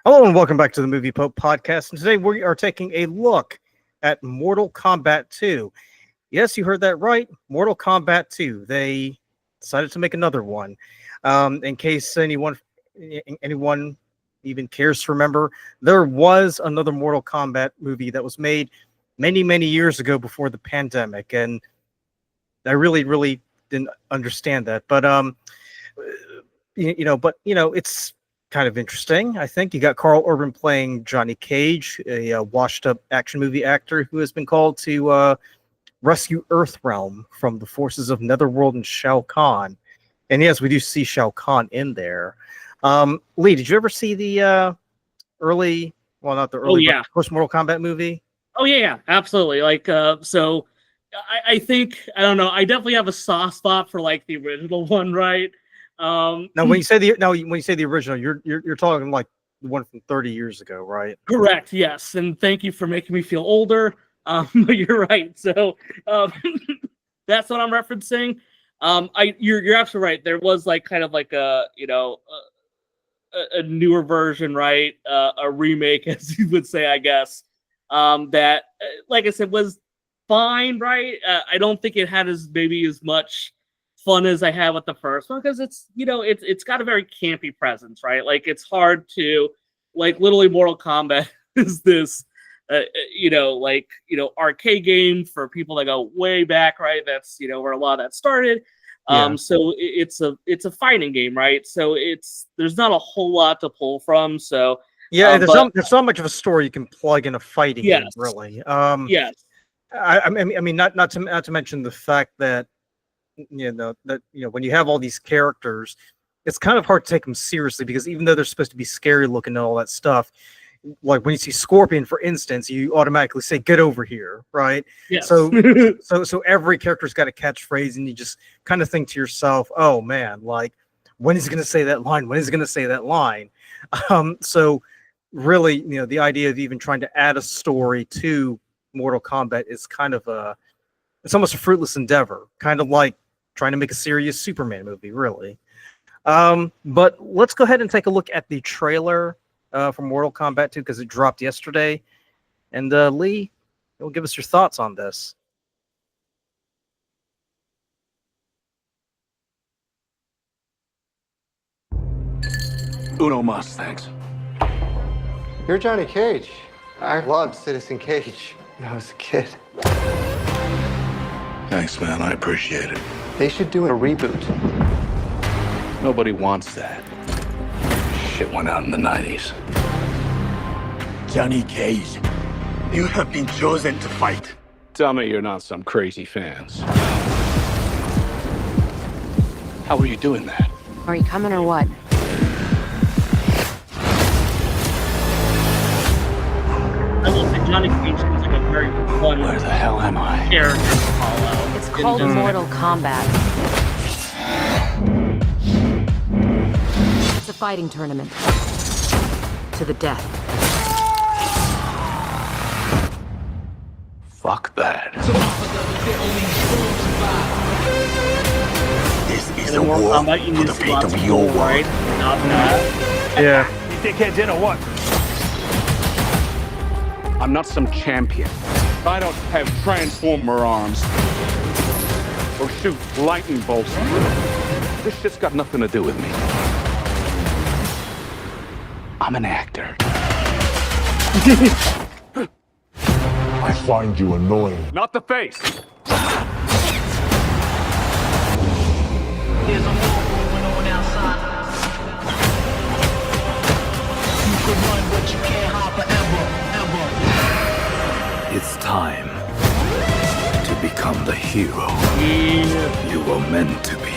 Hello and welcome back to the Movie Pope podcast. And today we are taking a look at Mortal Kombat 2. Yes, you heard that right. Mortal Kombat 2. They decided to make another one. In case anyone even cares to remember, there was another Mortal Kombat movie that was made many years ago before the pandemic, and I really didn't understand that. But it's kind of interesting. I think you got Karl Urban playing Johnny Cage, a washed-up action movie actor who has been called to rescue Earthrealm from the forces of Netherworld and Shao Kahn. And yes, we do see Shao Kahn in there. Lee, did you ever see the early, well, not the early, but first Mortal Kombat movie? Oh yeah, absolutely. So I think, I don't know, I definitely have a soft spot for like the original one, right? Now, when you say the original, you're talking like the one from 30 years ago, right? Correct. Yes, and thank you for making me feel older. But you're right. So that's what I'm referencing. You're absolutely right. There was like kind of like a newer version, right? A remake, as you would say, I guess. That, like I said, was fine, right? I don't think it had as much fun as I had with the first one, because it's got a very campy presence, right? Like, it's hard to, like, literally Mortal Kombat is this arcade game for people that go way back, right? That's where a lot of that started. So it's a fighting game, right? So there's not a whole lot to pull from. So there's not much of a story you can plug in a fighting game, really. Yes. I mean, not to mention the fact that when you have all these characters, it's kind of hard to take them seriously, because even though they're supposed to be scary looking and all that stuff, like when you see Scorpion, for instance, you automatically say, "Get over here," right? Yes. So every character's got a catchphrase, and you just kind of think to yourself, "Oh man, like, when is he going to say that line? When is he going to say that line?" So really, the idea of even trying to add a story to Mortal Kombat is kind of it's almost a fruitless endeavor, kind of like trying to make a serious Superman movie, really. But let's go ahead and take a look at the trailer for Mortal Kombat 2, because it dropped yesterday. And Lee, you'll give us your thoughts on this. Uno mas, thanks. You're Johnny Cage. I loved Citizen Cage when I was a kid. Thanks, man. I appreciate it. They should do a reboot. Nobody wants that. Shit went out in the 90s. Johnny Cage, you have been chosen to fight. Tell me you're not some crazy fans. How are you doing that? Are you coming or what? I will say Johnny Cage seems like a very fun Where the hell am I? character to follow. It's called Mortal Kombat. It's a fighting tournament. To the death. Fuck that. This is In a Mortal war Kombat, you for need the to fate lots of of your people, right? world. Not that. Yeah. You dickheads in or what? I'm not some champion. I don't have transformer arms. Or shoot lightning bolts. This shit's got nothing to do with me. I'm an actor. I find you annoying. Not the face. There's a war going on outside. You could run, but you can't hide forever, ever. It's time to become the hero Yeah. you were meant to be.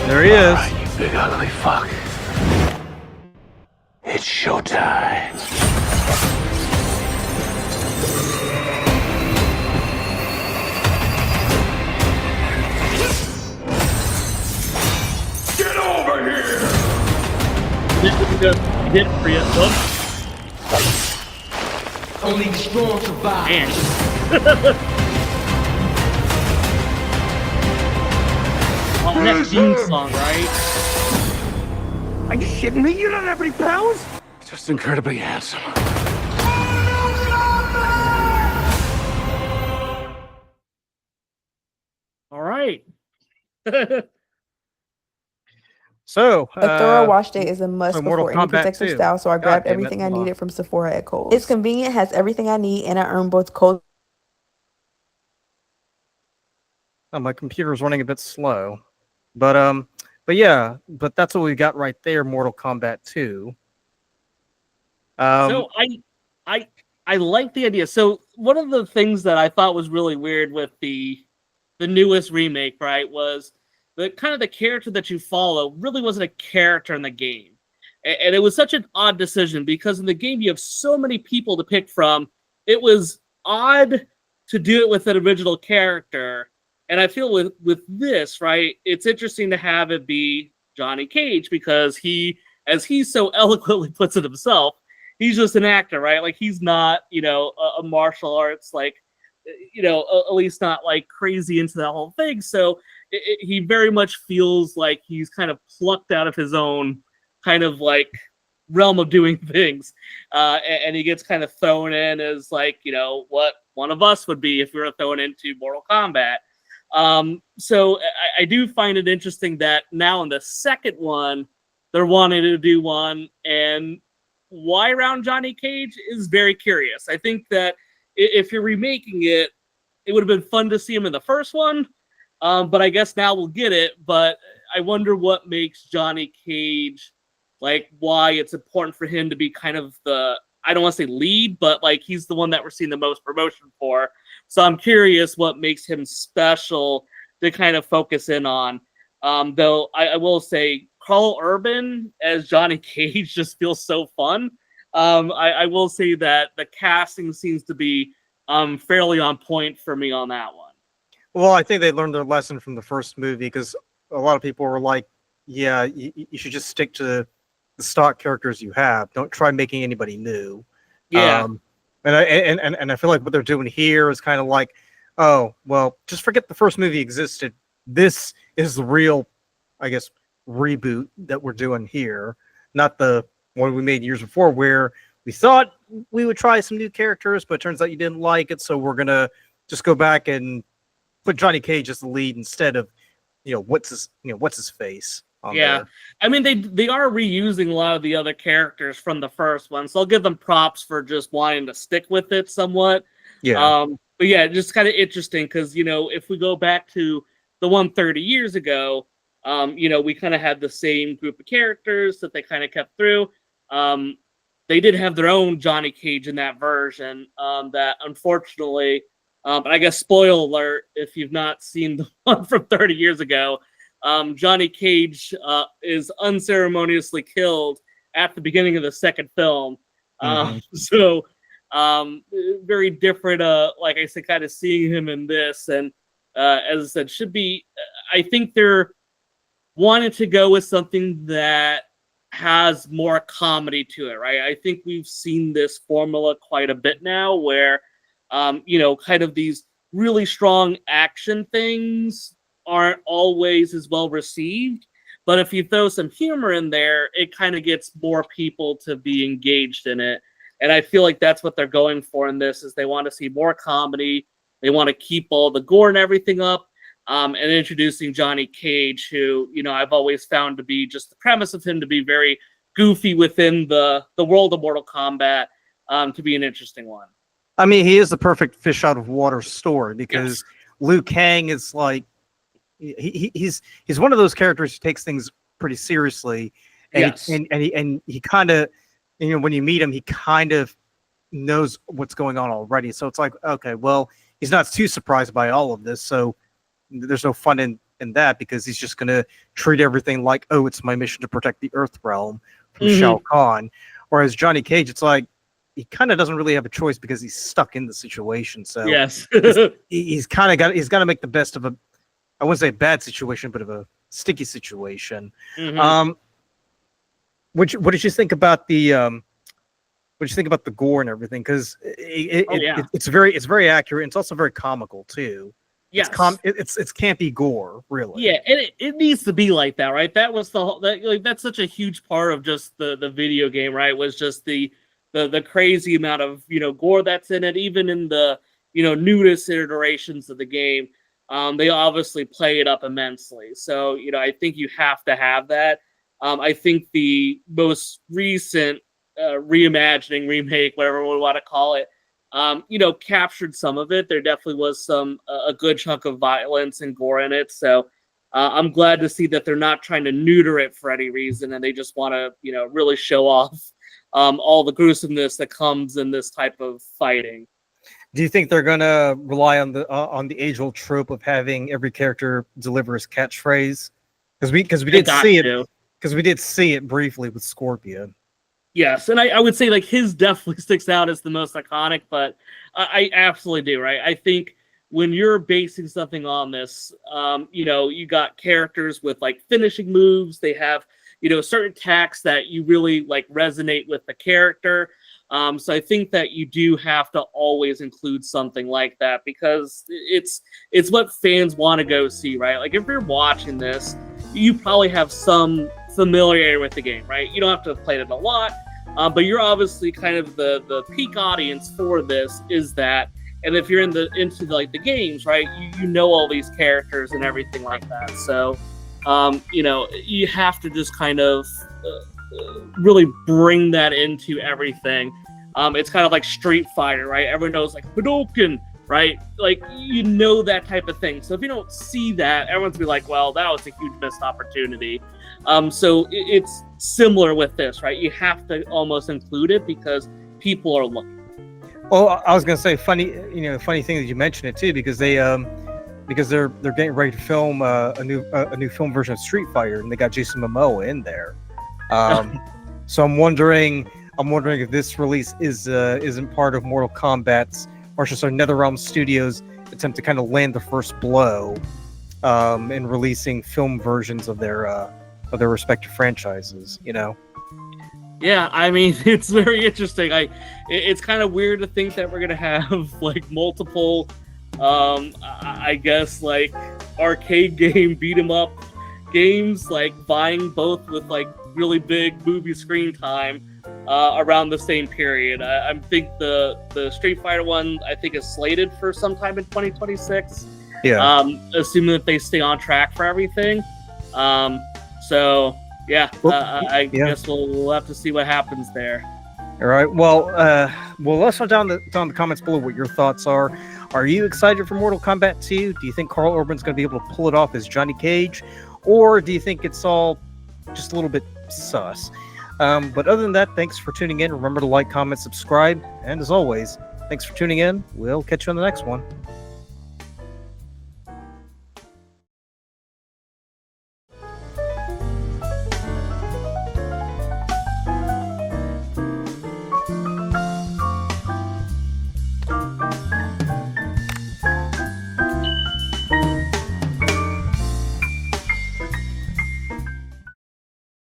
There he is. All right, you big ugly fuck. It's showtime. Get over here! This is good. You did it for you. Look. Only the strong survive. Man. Oh, that theme song, right? Are you shitting me? You don't have any powers? Just incredibly handsome. All right. So, A thorough wash day is a must so Mortal before any Kombat protective 2. style, so I God grabbed damn it, everything I hold on. needed from Sephora at Kohl's. It's convenient, has everything I need, and I earn both cold. Oh, my computer's running a bit slow, but yeah, but that's what we got right there. Mortal Kombat 2. So I like the idea. So one of the things that I thought was really weird with the newest remake, right, was the kind of the character that you follow really wasn't a character in the game. And it was such an odd decision because in the game you have so many people to pick from. It was odd to do it with an original character. And I feel with this, right, it's interesting to have it be Johnny Cage because he, as he so eloquently puts it himself, he's just an actor, right? Like he's not, a martial arts, like, at least not like crazy into that whole thing. So he very much feels like he's kind of plucked out of his own kind of like realm of doing things. And he gets kind of thrown in as like, what one of us would be if we were thrown into Mortal Kombat. So I do find it interesting that now in the second one, they're wanting to do one, and why around Johnny Cage is very curious. I think that if you're remaking it, it would have been fun to see him in the first one, but I guess now we'll get it. But I wonder what makes Johnny Cage, like why it's important for him to be kind of the, I don't want to say lead, but like he's the one that we're seeing the most promotion for. So I'm curious what makes him special to kind of focus in on. Though I will say Karl Urban as Johnny Cage just feels so fun. I will say that the casting seems to be fairly on point for me on that one. Well, I think they learned their lesson from the first movie because a lot of people were like, yeah, you should just stick to the stock characters you have. Don't try making anybody new. Yeah. And I feel like what they're doing here is kind of like, oh, well, just forget the first movie existed. This is the real, I guess, reboot that we're doing here, not the one we made years before where we thought we would try some new characters, but it turns out you didn't like it, so we're gonna just go back and put Johnny Cage as the lead instead of what's his face. Yeah, I mean they are reusing a lot of the other characters from the first one, so I'll give them props for just wanting to stick with it somewhat. Yeah. But yeah, just kind of interesting because if we go back to the one 30 years ago, we kind of had the same group of characters that they kind of kept through. They did have their own Johnny Cage in that version that unfortunately, but I guess spoiler alert, if you've not seen the one from 30 years ago, Johnny Cage is unceremoniously killed at the beginning of the second film. So very different, like I said, kind of seeing him in this. And as I said, should be, I think they're wanted to go with something that has more comedy to it, right? I think we've seen this formula quite a bit now where, kind of these really strong action things aren't always as well received. But if you throw some humor in there, it kind of gets more people to be engaged in it. And I feel like that's what they're going for in this, is they want to see more comedy. They want to keep all the gore and everything up. And introducing Johnny Cage, who, I've always found to be just the premise of him to be very goofy within the world of Mortal Kombat, to be an interesting one. I mean, he is the perfect fish out of water story because Liu Kang is like, he's one of those characters who takes things pretty seriously, and he kind of, when you meet him, he kind of knows what's going on already. So it's like, okay, well, he's not too surprised by all of this, so there's no fun in that because he's just going to treat everything like, oh, it's my mission to protect the Earth realm from Shao Kahn. Whereas Johnny Cage, it's like he kind of doesn't really have a choice because he's stuck in the situation. So he's got to make the best of a, I wouldn't say a bad situation, but of a sticky situation. What did you think about the what did you think about the gore and everything? Because it's very accurate. And it's also very comical too. Yes. It's campy gore, really. Yeah, and it needs to be like that, right? That was that's such a huge part of just the video game, right? Was just the crazy amount of gore that's in it, even in the nudist iterations of the game. They obviously play it up immensely. So I think you have to have that. I think the most recent reimagining, remake, whatever we want to call it, captured some of it. There definitely was a good chunk of violence and gore in it. So I'm glad to see that they're not trying to neuter it for any reason, and they just want to, really show off all the gruesomeness that comes in this type of fighting. Do you think they're gonna rely on the age-old trope of having every character deliver his catchphrase? Because we did see it briefly with Scorpion. Yes, and I would say like his definitely sticks out as the most iconic, but I absolutely do, right? I think when you're basing something on this, you got characters with like finishing moves. They have, certain attacks that you really like resonate with the character. So I think that you do have to always include something like that because it's what fans want to go see, right? Like if you're watching this, you probably have some familiarity with the game, right? You don't have to have played it a lot, but you're obviously kind of the peak audience for this is that. And if you're into the games, right, you know all these characters and everything like that. So, you have to just kind of really bring that into everything. It's kind of like Street Fighter, right? Everyone knows like Hadouken, right? Like that type of thing. So if you don't see that, everyone's gonna be like, well, that was a huge missed opportunity. So it's similar with this, right? You have to almost include it because people are looking. Well, I was gonna say funny thing that you mentioned it too, because they're getting ready to film a new film version of Street Fighter, and they got Jason Momoa in there. So I'm wondering if this release isn't part of Mortal Kombat's or just NetherRealm Studios' attempt to kind of land the first blow in releasing film versions of their respective franchises. Yeah, I mean, it's very interesting. It's kind of weird to think that we're gonna have like multiple, I guess like arcade game beat 'em up games, like vying both with like really big movie screen time around the same period. I think the Street Fighter one I think is slated for sometime in 2026. Yeah. Assuming that they stay on track for everything. So. Yeah, I guess we'll have to see what happens there. All right. Well, let us know down in the comments below what your thoughts are. Are you excited for Mortal Kombat 2? Do you think Karl Urban's going to be able to pull it off as Johnny Cage, or do you think it's all just a little bit sus? But other than that, thanks for tuning in. Remember to like, comment, subscribe, and as always, thanks for tuning in. We'll catch you on the next one.